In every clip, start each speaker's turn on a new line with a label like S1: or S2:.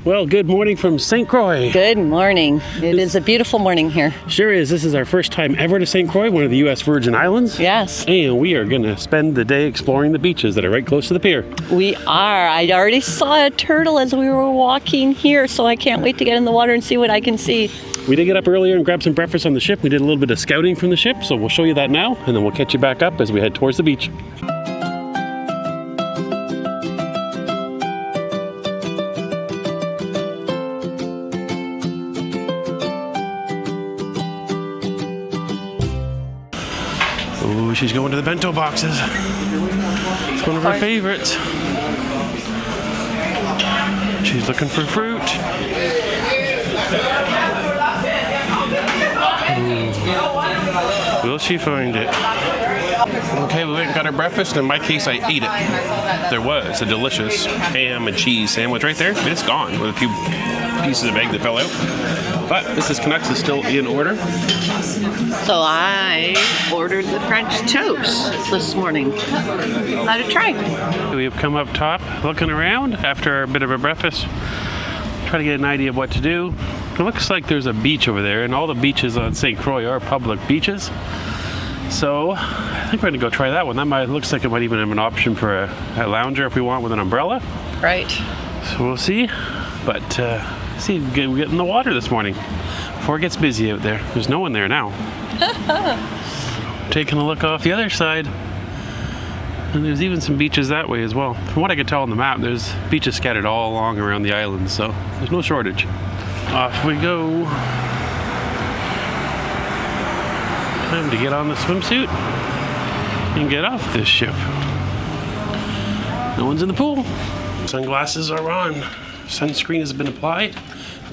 S1: Well, good morning from St. Croix.
S2: Good morning. It is a beautiful morning here.
S1: Sure is. This is our first time ever to St. Croix, one of the U.S. Virgin Islands.
S2: Yes.
S1: And we are going to spend the day exploring the beaches that are right close to the pier.
S2: We are. I already saw a turtle as we were walking here, so I can't wait to get in the water and see what I can see.
S1: We did get up earlier and grab some breakfast on the ship. We did a little bit of scouting from the ship, so we'll show you that now, and then we'll catch you back up as we head towards the beach. Oh, she's going to the bento boxes. It's one of her favorites. She's looking for fruit. Will she find it? Okay, we went and got our breakfast. In my case, I ate it. There was a delicious ham and cheese sandwich right there, but it's gone with a few pieces of egg that fell out. But Mrs. Canucks is still in order.
S2: So I ordered the French toast this morning. Let it try.
S1: We've come up top looking around after a bit of a breakfast, try to get an idea of what to do. It looks like there's a beach over there, and all the beaches on St. Croix are public beaches. So I think we're gonna go try that one. Looks like it might even have an option for a lounger if we want with an umbrella.
S2: Right.
S1: So we'll see. But see, we get in the water this morning before it gets busy out there. There's no one there now. Taking a look off the other side, and there's even some beaches that way as well. From what I could tell on the map, there's beaches scattered all along around the island, so there's no shortage. Off we go. Time to get on the swimsuit and get off this ship. No one's in the pool. Sunglasses are on. Sunscreen has been applied.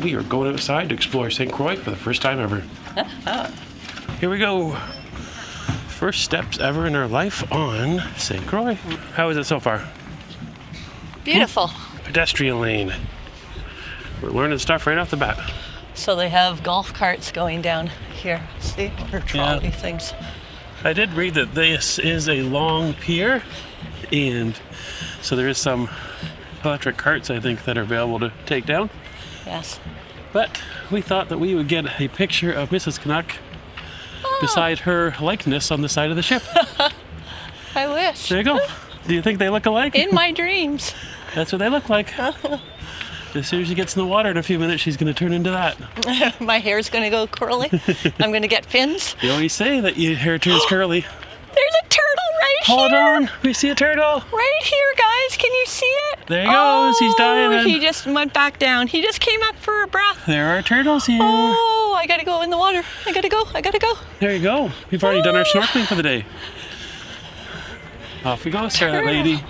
S1: We are going outside to explore St. Croix for the first time ever. Here we go. First steps ever in our life on St. Croix. How is it so far?
S2: Beautiful.
S1: Pedestrian lane. We're learning stuff right off the bat.
S2: So they have golf carts going down here. See? Or trolley things.
S1: I did read that this is a long pier, and so there is some electric carts, I think, that are available to take down.
S2: Yes.
S1: But we thought that we would get a picture of Mrs. Canuck beside her likeness on the side of the ship.
S2: I wish.
S1: There you go. Do you think they look alike?
S2: In my dreams.
S1: That's what they look like. As soon as she gets in the water in a few minutes, she's going to turn into that.
S2: My hair's going to go curly. I'm going to get fins.
S1: You always say that your hair turns curly.
S2: There's a turtle right here.
S1: Hold on. We see a turtle.
S2: Right here, guys. Can you see it?
S1: There he goes. He's diving.
S2: He just went back down. He just came up for a breath.
S1: There are turtles here.
S2: Oh, I got to go in the water. I got to go.
S1: There you go. We've already done our snorkeling for the day. Off we go, Scarlet Lady.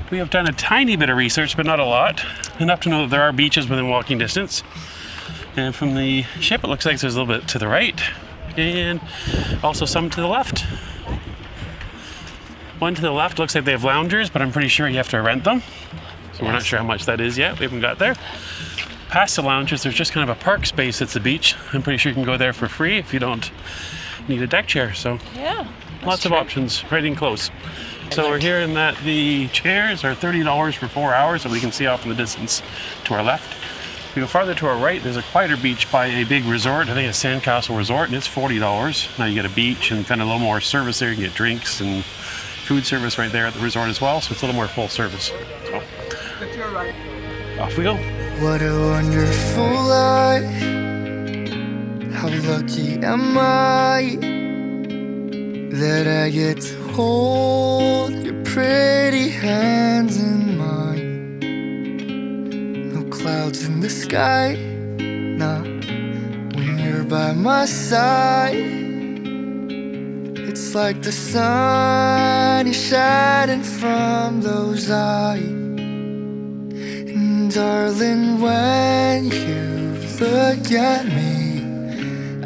S1: We have done a tiny bit of research, but not a lot. Enough to know that there are beaches within walking distance. And from the ship, it looks like there's a little bit to the right, and also some to the left. One to the left looks like they have loungers, but I'm pretty sure you have to rent them. So we're not sure how much that is yet. We haven't got there. Past the loungers, there's just kind of a park space at the beach. I'm pretty sure you can go there for free if you don't need a deck chair. So
S2: yeah,
S1: lots of options right in close. So we're hearing that the chairs are $30 for 4 hours, so we can see off in the distance to our left. If we go farther to our right, there's a quieter beach by a big resort. I think it's Sandcastle Resort, and it's $40. Now you get a beach and kind of a little more service there. You can get drinks and food service right there at the resort as well, so it's a little more full service. So off we go.
S3: What a wonderful life. How lucky am I that I get to hold your pretty hands in mine. No clouds in the sky, nah, when you're by my side. It's like the sun is shining from those eyes. And darling, when you look at me,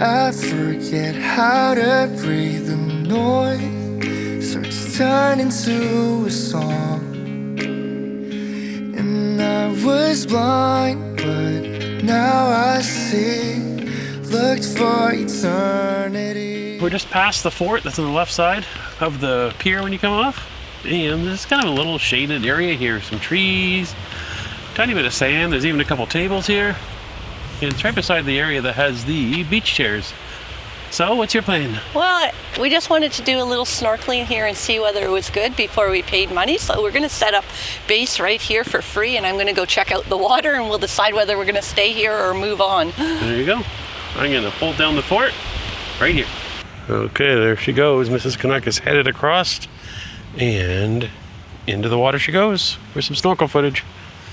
S3: I forget how to breathe. The noise starts turning to a song. And I was blind, but now I see. Looked for eternity.
S1: We're just past the fort that's on the left side of the pier when you come off. And there's kind of a little shaded area here. Some trees, Tiny bit of sand. There's even a couple tables here. And it's right beside the area that has the beach chairs. So, what's your plan?
S2: Well, we just wanted to do a little snorkeling here and see whether it was good before we paid money. So we're going to set up base right here for free, and I'm going to go check out the water, and we'll decide whether we're going to stay here or move on.
S1: There you go. I'm going to pull down the fort right here. Okay, there she goes. Mrs. Canuck is headed across, and into the water she goes for some snorkel footage.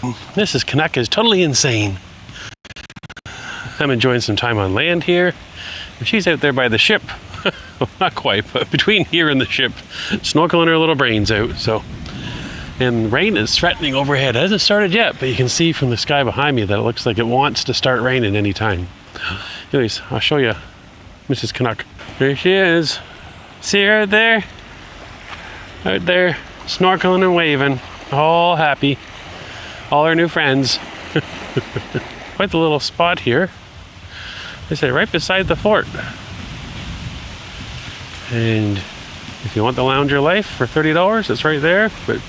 S1: Mrs. Canuck is totally insane. I'm enjoying some time on land here. She's out there by the ship. Well, not quite, but between here and the ship, snorkeling her little brains out. So, and rain is threatening overhead. It hasn't started yet, but you can see from the sky behind me that it looks like it wants to start raining any time. Anyways, I'll show you Mrs. Canuck. There she is. See her out there? Out there, snorkeling and waving, all happy. All her new friends. Quite the little spot here. They say right beside the fort. And if you want the lounger life for $30, it's right there. But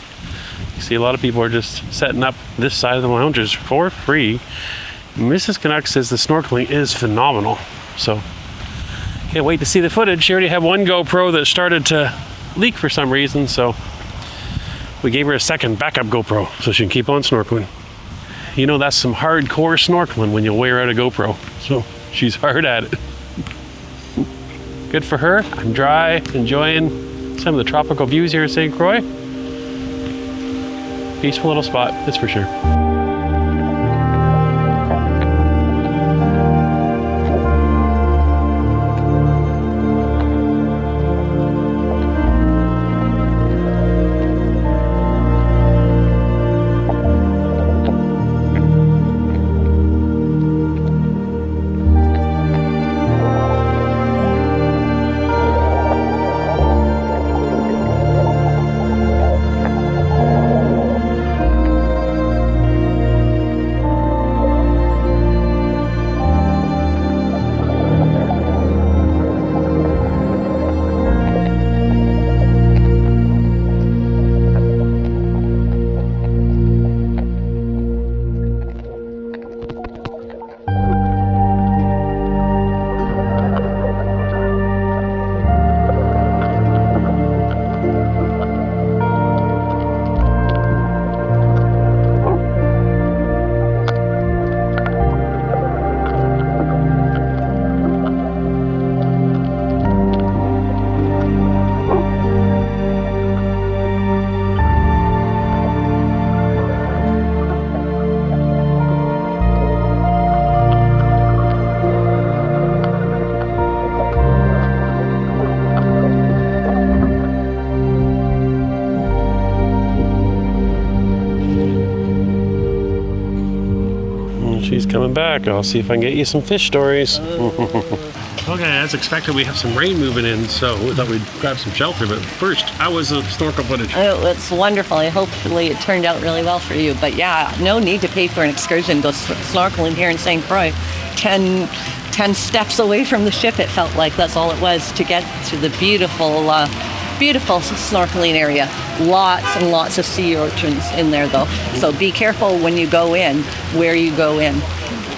S1: you see a lot of people are just setting up this side of the loungers for free. Mrs. Canuck says the snorkeling is phenomenal. So can't wait to see the footage. She already had one GoPro that started to leak for some reason. So we gave her a second backup GoPro so she can keep on snorkeling. You know, that's some hardcore snorkeling when you wear out a GoPro. So she's hard at it. Good for her. I'm dry, enjoying some of the tropical views here at St. Croix. Peaceful little spot, that's for sure. She's coming back. I'll see if I can get you some fish stories. Okay, as expected, we have some rain moving in, so we thought we'd grab some shelter. But first, how was the snorkel footage?
S2: Oh, it's wonderful. Hopefully it turned out really well for you. But yeah, no need to pay for an excursion. Go snorkeling here in St. Croix. 10 steps away from the ship, it felt like. That's all it was to get to the beautiful snorkeling area. Lots and lots of sea urchins in there, though. So be careful when you go in, where you go in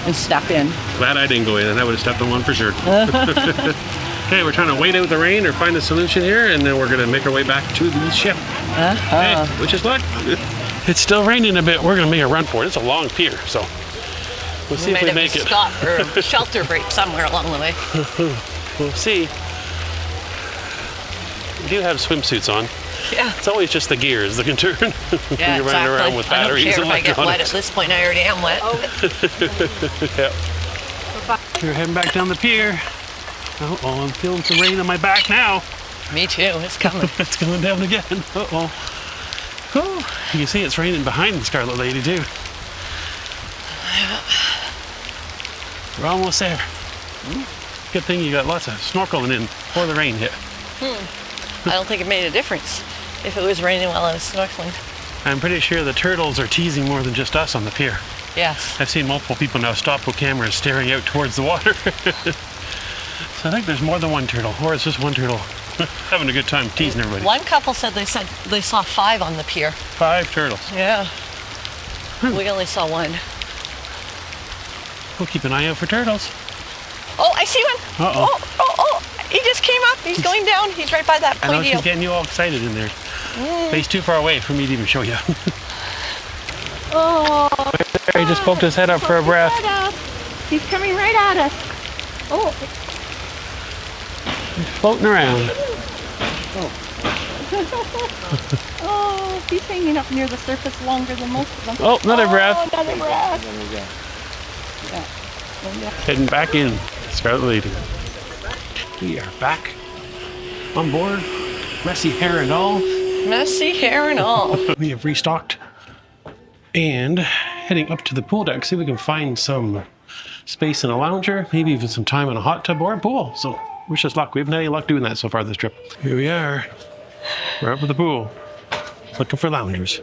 S2: and step in.
S1: Glad I didn't go in, and I would have stepped on one for sure. Okay, we're trying to wait out the rain or find a solution here, and then we're going to make our way back to the ship. Hey, wish us luck. It's still raining a bit. We're going to make a run for it. It's a long pier, so we'll see if we make it.
S2: Stop or shelter break somewhere along the way.
S1: We'll see. We do have swimsuits on.
S2: Yeah.
S1: It's always just the gears that can turn.
S2: Yeah,
S1: You're running around with batteries
S2: I don't care
S1: and
S2: if I get wet. At
S1: electronics.
S2: this point, I already am wet.
S1: Yeah. We're heading back down the pier. Oh, I'm feeling some rain on my back now.
S2: Me too. It's coming.
S1: It's going down again. Uh-oh. Oh, you can see it's raining behind the Scarlet Lady too. We're almost there. Good thing you got lots of snorkeling in before the rain hit.
S2: I don't think it made a difference if it was raining while I was snorkeling.
S1: I'm pretty sure the turtles are teasing more than just us on the pier.
S2: Yes.
S1: I've seen multiple people now stop with cameras staring out towards the water. So I think there's more than one turtle, or it's just one turtle having a good time teasing everybody.
S2: One couple said they saw 5 on the pier.
S1: 5 turtles.
S2: Yeah. We only saw one.
S1: We'll keep an eye out for turtles.
S2: Oh, I see one.
S1: Uh-oh.
S2: Oh, he just came up. He's going down. He's right by that
S1: I know
S2: pointy.
S1: she's getting you all excited in there. But he's too far away for me to even show you.
S2: Oh.
S1: He just poked his head up for a breath.
S2: He's coming right at us. Oh.
S1: He's floating around.
S2: Oh, he's hanging up near the surface longer than most of them.
S1: Oh, another breath.
S2: Another breath.
S1: Heading back in. Scarlet Lady. We are back on board. Messy hair and all.
S2: Messy hair and all.
S1: We have restocked and heading up to the pool deck. See if we can find some space in a lounger, maybe even some time in a hot tub or a pool. So wish us luck. We haven't had any luck doing that so far this trip. Here we are. We're up at the pool, looking for loungers.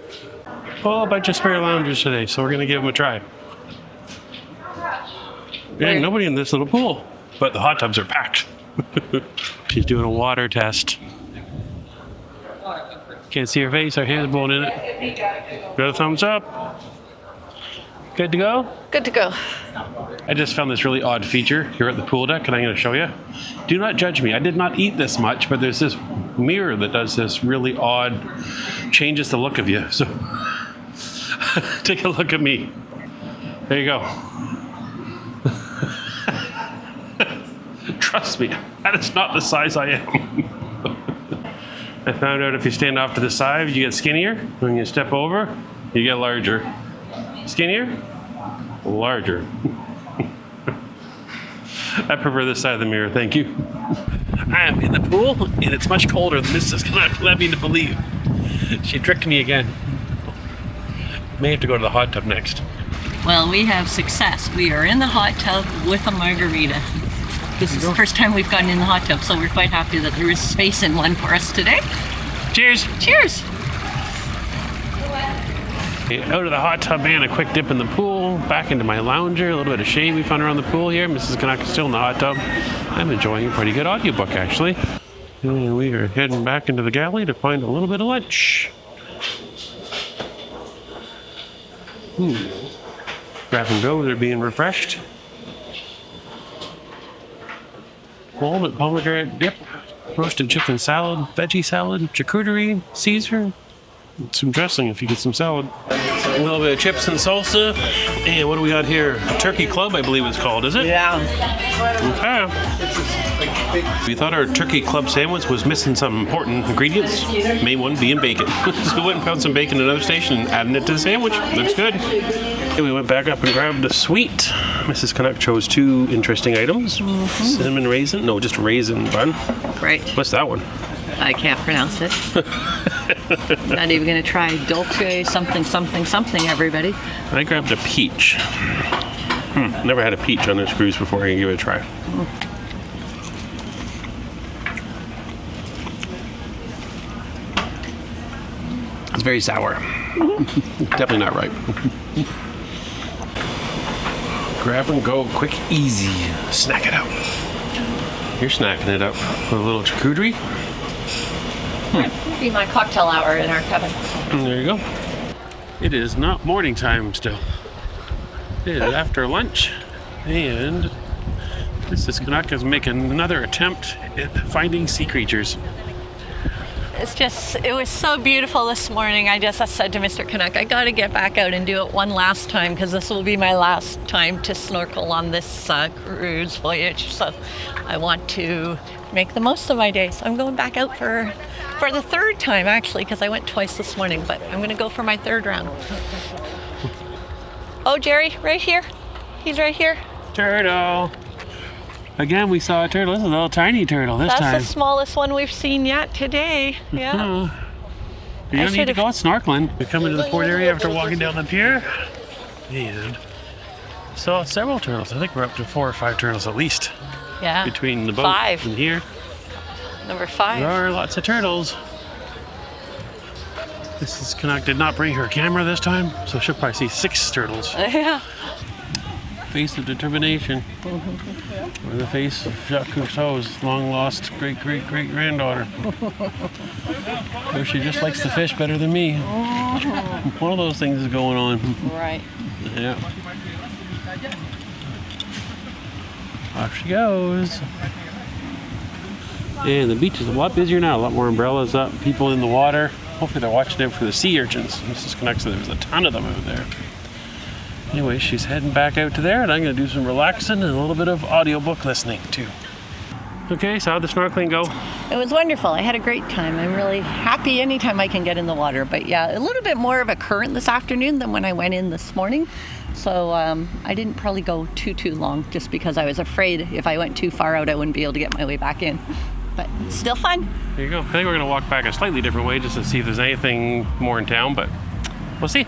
S1: Oh, a bunch of spare loungers today, so we're gonna give them a try. Yeah, nobody in this little pool, but the hot tubs are packed. She's doing a water test. Can't see her face, her hand's blown in it. Got a thumbs up. Good to go?
S2: Good to go.
S1: I just found this really odd feature here at the pool deck, and I'm going to show you. Do not judge me. I did not eat this much, but there's this mirror that does this really odd, changes the look of you. So take a look at me. There you go. Trust me, that is not the size I am. I found out if you stand off to the side, you get skinnier. When you step over, you get larger. Skinnier, larger. I prefer this side of the mirror, thank you. I am in the pool, and it's much colder than this is gonna let me to believe. She tricked me again. May have to go to the hot tub next.
S2: Well, we have success. We are in the hot tub with a margarita. This is the first time we've gotten in the hot tub, so we're quite happy that there is space in one for us today.
S1: Cheers!
S2: Cheers!
S1: Out of the hot tub and a quick dip in the pool, back into my lounger, a little bit of shade we found around the pool here. Mrs. Canucks is still in the hot tub. I'm enjoying a pretty good audiobook, actually. And we are heading back into the galley to find a little bit of lunch. Grab and go, they're being refreshed. Walnut pomegranate dip, roasted chicken salad, veggie salad, charcuterie, Caesar, some dressing if you get some salad. A little bit of chips and salsa. And what do we got here? A turkey club, I believe it's called, is it?
S2: Yeah.
S1: Okay. We thought our turkey club sandwich was missing some important ingredients. Main one being bacon. So we went and found some bacon at another station and added it to the sandwich. Looks good. And we went back up and grabbed a sweet. Mrs. Canuck chose two interesting items. Cinnamon raisin. No, just raisin bun.
S2: Great.
S1: What's that one?
S2: I can't pronounce it. Not even going to try dolce something, something, something, everybody.
S1: I grabbed a peach. Never had a peach on this cruise before. I can give it a try. It's very sour. Definitely not ripe. Grab and go, quick, easy. Snack it up. You're snacking it up with a little charcuterie.
S2: Be my cocktail hour in our cabin.
S1: And there you go. It is not morning time still. It is after lunch, and Mrs. Canuck is making another attempt at finding sea creatures.
S2: It was so beautiful this morning. I said to Mr. Canuck, I got to get back out and do it one last time because this will be my last time to snorkel on this cruise voyage. So I want to make the most of my day. So I'm going back out for the third time actually, because I went twice this morning, but I'm going to go for my third round. Oh, Jerry, right here. He's right here.
S1: Turtle. Again, we saw a turtle. This is a little tiny turtle this time.
S2: That's the smallest one we've seen yet today. Yeah.
S1: You don't need to go snorkeling. We come into the port area after walking down the pier, and saw several turtles. I think we're up to 4 or 5 turtles at least.
S2: Yeah.
S1: Between the boat
S2: 5.
S1: and here.
S2: Number 5.
S1: There are lots of turtles. Mrs. Canuck did not bring her camera this time, so she'll probably see 6 turtles.
S2: Yeah.
S1: face of determination. Or the face of Jacques Cousteau's long-lost great-great-great-granddaughter. Or she just likes the fish better than me. One of those things is going on.
S2: Right.
S1: Yeah. Off she goes. And the beach is a lot busier now. A lot more umbrellas up, people in the water. Hopefully they're watching out for the sea urchins. Mrs. Canucks said there was a ton of them out there. Anyway, she's heading back out to there, and I'm going to do some relaxing and a little bit of audiobook listening too. Okay, so how'd the snorkeling go?
S2: It was wonderful. I had a great time. I'm really happy anytime I can get in the water. But yeah, a little bit more of a current this afternoon than when I went in this morning. So I didn't probably go too long just because I was afraid if I went too far out, I wouldn't be able to get my way back in. But still fun.
S1: There you go. I think we're going to walk back a slightly different way just to see if there's anything more in town, but we'll see.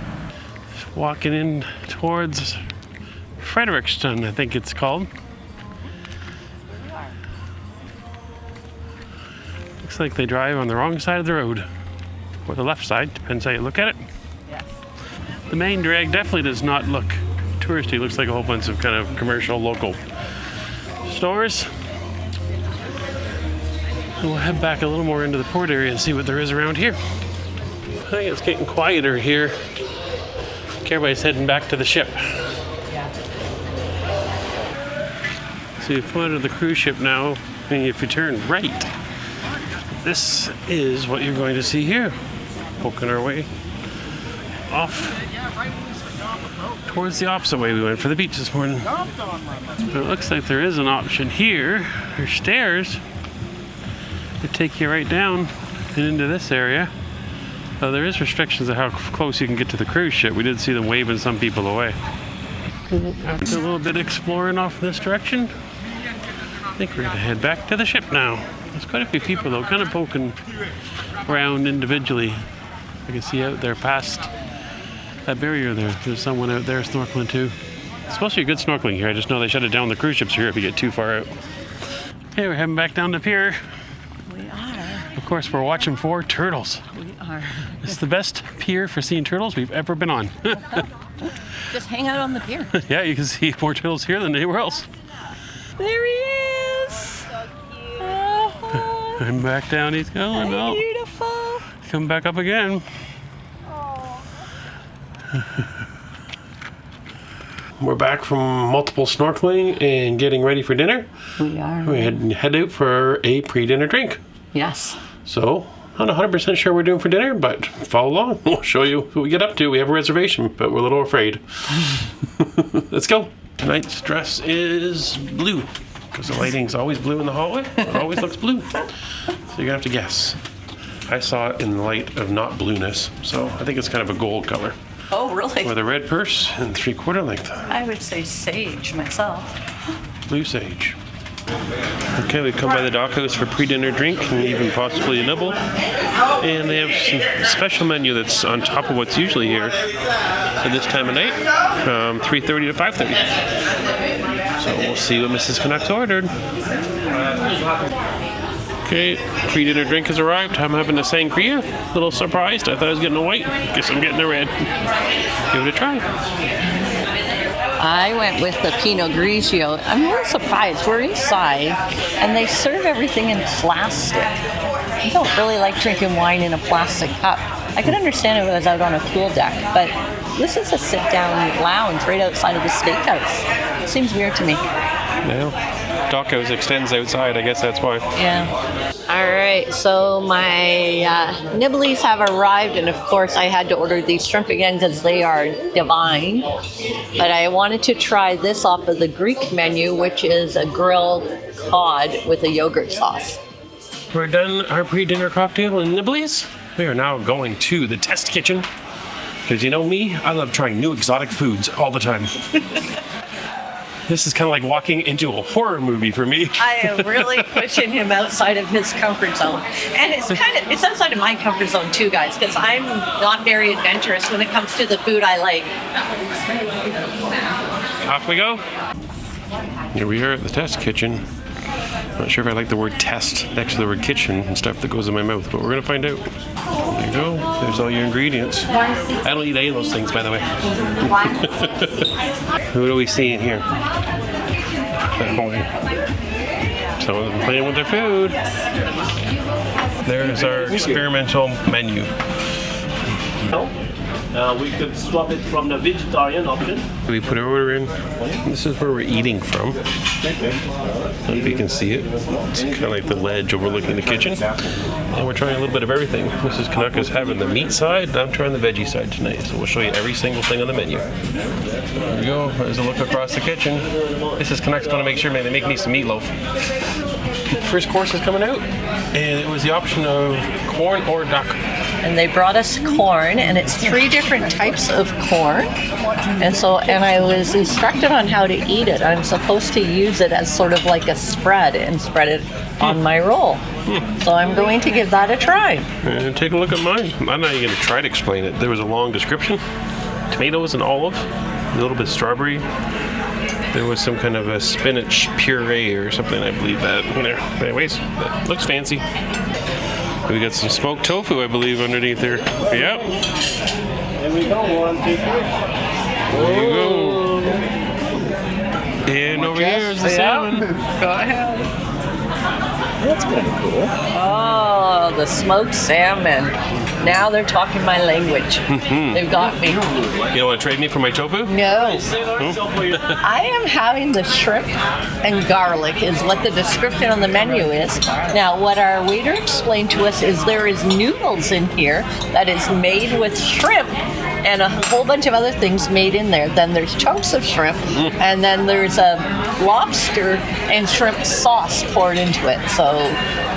S1: Just walking in towards Fredericton, I think it's called. Looks like they drive on the wrong side of the road. Or the left side, depends how you look at it.
S2: Yes.
S1: The main drag definitely does not look touristy. It looks like a whole bunch of kind of commercial local stores. We'll head back a little more into the port area and see what there is around here. I think it's getting quieter here. Everybody's heading back to the ship. So you've floated the cruise ship now, and if you turn right, this is what you're going to see here. Poking our way off towards the opposite way we went for the beach this morning. But it looks like there is an option here. There's stairs. They take you right down and into this area. There is restrictions of how close you can get to the cruise ship. We did see them waving some people away. After a little bit exploring off this direction, I think we're going to head back to the ship now. There's quite a few people though, kind of poking around individually. I can see out there past that barrier there. There's someone out there snorkeling too. It's supposed to be good snorkeling here. I just know they shut it down the cruise ships here if you get too far out. Okay, we're heading back down the pier.
S2: We are.
S1: Of course, we're watching for turtles.
S2: We are.
S1: It's the best pier for seeing turtles we've ever been on.
S2: Just hang out on the pier.
S1: Yeah, you can see more turtles here than anywhere else.
S2: There he is. So cute. Oh,
S1: And back down he's going. Oh,
S2: beautiful.
S1: come back up again.
S2: Oh.
S1: We're back from multiple snorkeling and getting ready for dinner.
S2: We are.
S1: We head out for a pre-dinner drink.
S2: Yes.
S1: So, I'm not 100% sure what we're doing for dinner, but follow along. We'll show you what we get up to. We have a reservation, but we're a little afraid. Let's go. Tonight's dress is blue, because the lighting's always blue in the hallway. It always looks blue. So you're going to have to guess. I saw it in the light of not blueness, so I think it's kind of a gold color.
S2: Oh, really?
S1: With a red purse and 3/4 length.
S2: I would say sage myself.
S1: Blue sage. Okay, we've come by the dockhouse for pre-dinner drink and even possibly a nibble. And they have some special menu that's on top of what's usually here at this time of night, from 3:30 to 5:30. So we'll see what Mrs. Canucks ordered. Okay, pre-dinner drink has arrived. I'm having a St.Croix. A little surprised. I thought I was getting a white. Guess I'm getting a red. Give it a try.
S2: I went with the Pinot Grigio. I'm a little surprised. We're inside, and they serve everything in plastic. I don't really like drinking wine in a plastic cup. I could understand if it was out on a pool deck, but this is a sit-down lounge right outside of the steakhouse. Seems weird to me.
S1: Yeah. Dockhouse extends outside. I guess that's why.
S2: Yeah. All right, so my nibblies have arrived, and of course I had to order these shrimp again because they are divine. But I wanted to try this off of the Greek menu, which is a grilled cod with a yogurt sauce.
S1: We're done our pre-dinner cocktail and nibblies. We are now going to the test kitchen. Because you know me, I love trying new exotic foods all the time. This is kind of like walking into a horror movie for me.
S2: I am really pushing him outside of his comfort zone. And it's outside of my comfort zone too, guys, because I'm not very adventurous when it comes to the food I like.
S1: Off we go. Here we are at the test kitchen. Not sure if I like the word test next to the word kitchen and stuff that goes in my mouth, but we're gonna find out. There you go. There's all your ingredients. I don't eat any of those things, by the way. Who do we see in here? Some of them playing with their food. There's our experimental menu.
S4: We could swap it from the vegetarian option.
S1: We put our order in. This is where we're eating from. I don't know if you can see it. It's kind of like the ledge overlooking the kitchen. And we're trying a little bit of everything. Mrs. Canuck is having the meat side, and I'm trying the veggie side tonight. So we'll show you every single thing on the menu. There we go. There's a look across the kitchen. Mrs. Canuck's going to make sure, man, they make me some meatloaf. First course is coming out, and it was the option of corn or duck.
S2: And they brought us corn, and it's 3 different types of corn. And I was instructed on how to eat it. I'm supposed to use it as sort of like a spread and spread it on my roll. So I'm going to give that a try.
S1: And take a look at mine. I'm not even going to try to explain it. There was a long description. Tomatoes and olive, a little bit of strawberry. There was some kind of a spinach puree or something, I believe that in there. Anyways, that looks fancy. We got some smoked tofu, I believe, underneath there. Yep.
S4: There we go. 1, 2, 3.
S1: There you go. And over here is the salmon.
S2: Go ahead.
S4: That's kind of cool.
S2: Oh, the smoked salmon. Now they're talking my language. They've got me.
S1: You don't want to trade me for my tofu?
S2: No. I am having the shrimp and garlic is what the description on the menu is. Now, what our waiter explained to us is there is noodles in here that is made with shrimp and a whole bunch of other things made in there. Then there's chunks of shrimp, and then there's a lobster and shrimp sauce poured into it. So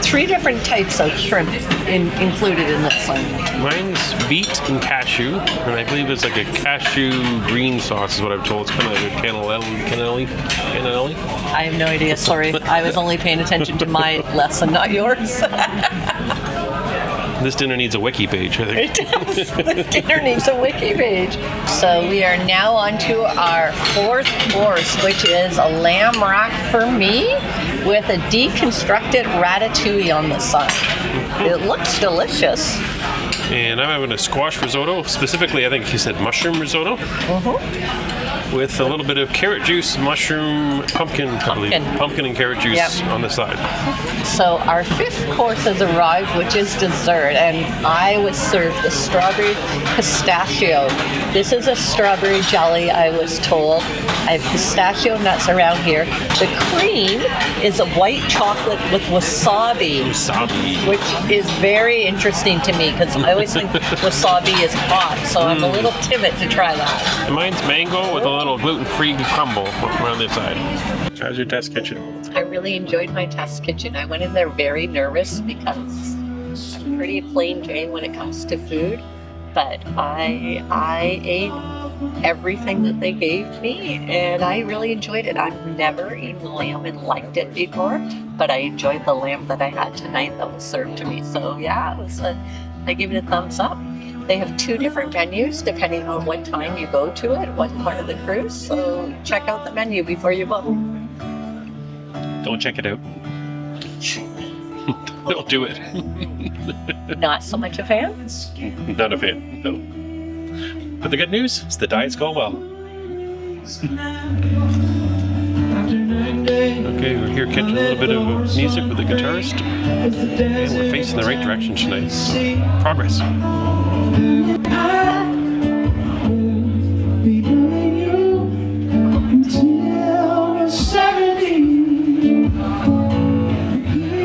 S2: 3 different types of shrimp included in this one.
S1: Mine's beet and cashew, and I believe it's like a cashew green sauce is what I'm told. It's kind of like a cannelli.
S2: I have no idea, sorry. I was only paying attention to my lesson, not yours.
S1: This dinner needs a wiki page, I think.
S2: It does. This dinner needs a wiki page. So we are now on to our 4th course, which is a lamb rack for me with a deconstructed ratatouille on the side. It looks delicious.
S1: And I'm having a squash risotto. Specifically, I think you said mushroom risotto. With a little bit of carrot juice, mushroom, pumpkin, I believe. Pumpkin and carrot juice on the side.
S2: So our 5th course has arrived, which is dessert, and I was served the strawberry pistachio. This is a strawberry jelly, I was told. I have pistachio nuts around here. The cream is a white chocolate with wasabi. Which is very interesting to me, because I always think wasabi is hot, so I'm a little timid to try that.
S1: And mine's mango with a little gluten-free crumble around the side. How's your test kitchen?
S2: I really enjoyed my test kitchen. I went in there very nervous because I'm pretty plain Jane when it comes to food, but I ate everything that they gave me, and I really enjoyed it. I've never eaten lamb and liked it before, but I enjoyed the lamb that I had tonight that was served to me. So yeah, I give it a thumbs up. They have 2 different menus depending on what time you go to it, what part of the cruise. So check out the menu before you book.
S1: Don't check it out. Don't do it.
S2: Not so much a fan?
S1: Not a fan, no. But the good news is the diet's going well. Okay, we're here catching a little bit of music with the guitarist. And we're facing the right direction tonight, so progress.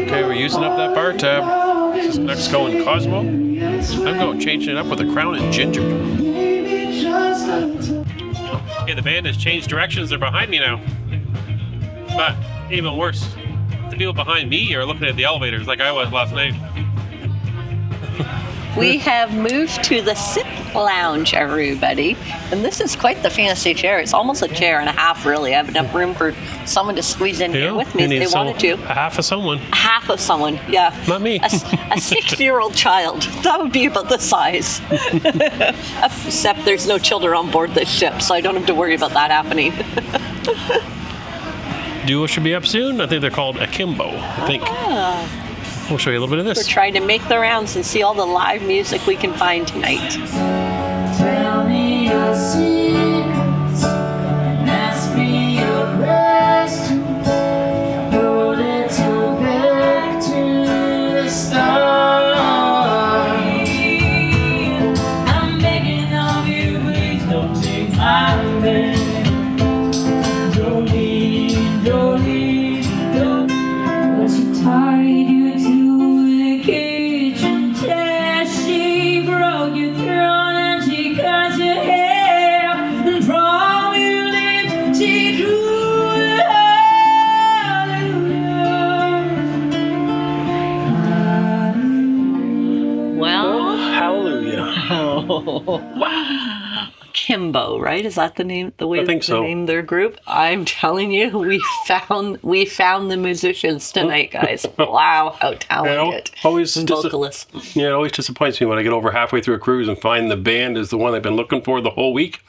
S1: Okay, we're using up that bar tab. This is next going Cosmo. I'm going changing it up with a Crown and Ginger. Okay, the band has changed directions. They're behind me now. But even worse, the people behind me are looking at the elevators like I was last night.
S2: We have moved to the sit lounge, everybody. And this is quite the fancy chair. It's almost a chair and a half, really. I have enough room for someone to squeeze in here with me if they wanted to.
S1: Half of someone.
S2: Half of someone, yeah.
S1: Not me.
S2: A 6-year-old child. That would be about the size. Except there's no children on board this ship, so I don't have to worry about that happening.
S1: duo should be up soon. I think they're called Akimbo, I think. We'll show you a little bit of
S2: We're
S1: this.
S2: trying to make the rounds and see all the live music we can find tonight.
S3: Tell me your secrets and ask me your questions. Hold it till back to the start. I'm begging of you, please don't take my bed. Jolene, Jolene, Jolene, but she tied you to the kitchen test. She broke your throat and she cut your hair, and from your lips she drew the hallelujah.
S2: Well,
S1: Hallelujah.
S2: Kimbo, right? Is that the name? The way
S1: I think
S2: they
S1: so.
S2: name their group? I'm telling you, we found the musicians tonight, guys. Wow, how talented!
S1: always
S2: vocalists.
S1: Yeah, it always disappoints me when I get over halfway through a cruise and find the band is the one I've been looking for the whole week.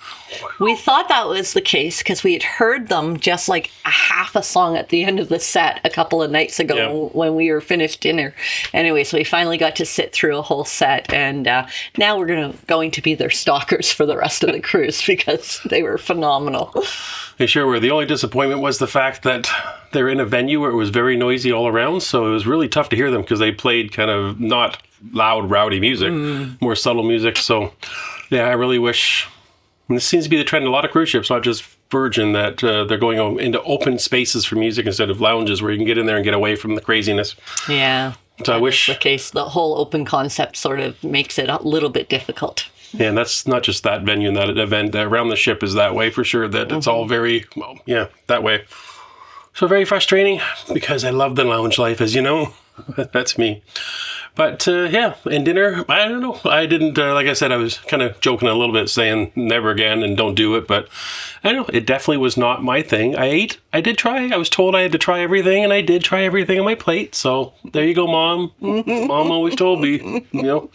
S2: We thought that was the case because we had heard them just like a half a song at the end of the set a couple of nights ago when we were finished dinner. Anyway, so we finally got to sit through a whole set, and now we're going to be their stalkers for the rest of the cruise because they were phenomenal.
S1: They sure were. The only disappointment was the fact that they're in a venue where it was very noisy all around, so it was really tough to hear them because they played kind of not loud, rowdy music, more subtle music. So, yeah, I really wish... And this seems to be the trend in a lot of cruise ships, not just Virgin, that they're going into open spaces for music instead of lounges where you can get in there and get away from the craziness.
S2: Yeah.
S1: So I wish...
S2: The case, the whole open concept sort of makes it a little bit difficult.
S1: Yeah, and that's not just that venue and that event. Around the ship is that way for sure, that it's all very, well, yeah, that way. So very frustrating because I love the lounge life, as you know. That's me. But yeah, and dinner, I don't know. I didn't, like I said, I was kind of joking a little bit saying never again and don't do it. But I don't know, it definitely was not my thing. I did try. I was told I had to try everything, and I did try everything on my plate. So there you go, Mom. Mom always told me, you know.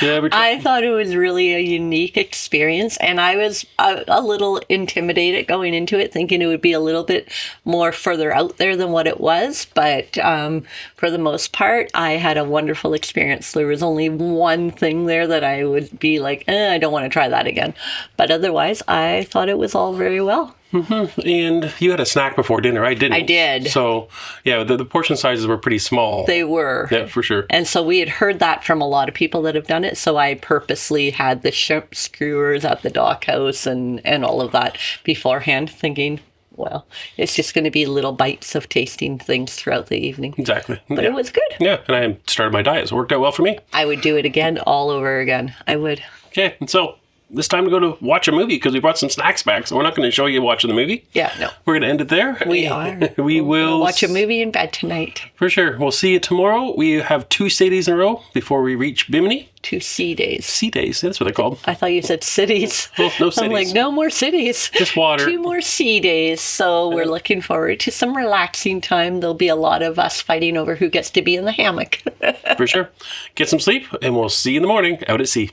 S1: Yeah,
S2: I thought it was really a unique experience, and I was a little intimidated going into it, thinking it would be a little bit more further out there than what it was. But for the most part, I had a wonderful experience. There was only one thing there that I would be like, I don't want to try that again. But otherwise, I thought it was all very well.
S1: And you had a snack before dinner. I didn't.
S2: I did.
S1: So, yeah, the portion sizes were pretty small.
S2: They were.
S1: Yeah, for sure.
S2: And so we had heard that from a lot of people that have done it. So I purposely had the shrimp skewers at the dock house and all of that beforehand, thinking, well, it's just going to be little bites of tasting things throughout the evening.
S1: Exactly.
S2: But it was good.
S1: Yeah, and I started my diet, so it worked out well for me.
S2: I would do it again, all over again. I would.
S1: Okay, and so it's time to go to watch a movie because we brought some snacks back, so we're not going to show you watching the movie.
S2: Yeah, no.
S1: We're going to end it there.
S2: We are.
S1: We will
S2: watch a movie in bed tonight.
S1: For sure. We'll see you tomorrow. We have 2 sea days in a row before we reach Bimini.
S2: 2 sea days.
S1: Sea days, that's what they're called.
S2: I thought you said cities.
S1: Well, no cities.
S2: I'm like, no more cities.
S1: Just water.
S2: 2 more sea days. So we're looking forward to some relaxing time. There'll be a lot of us fighting over who gets to be in the hammock.
S1: For sure. Get some sleep, and we'll see you in the morning out at sea.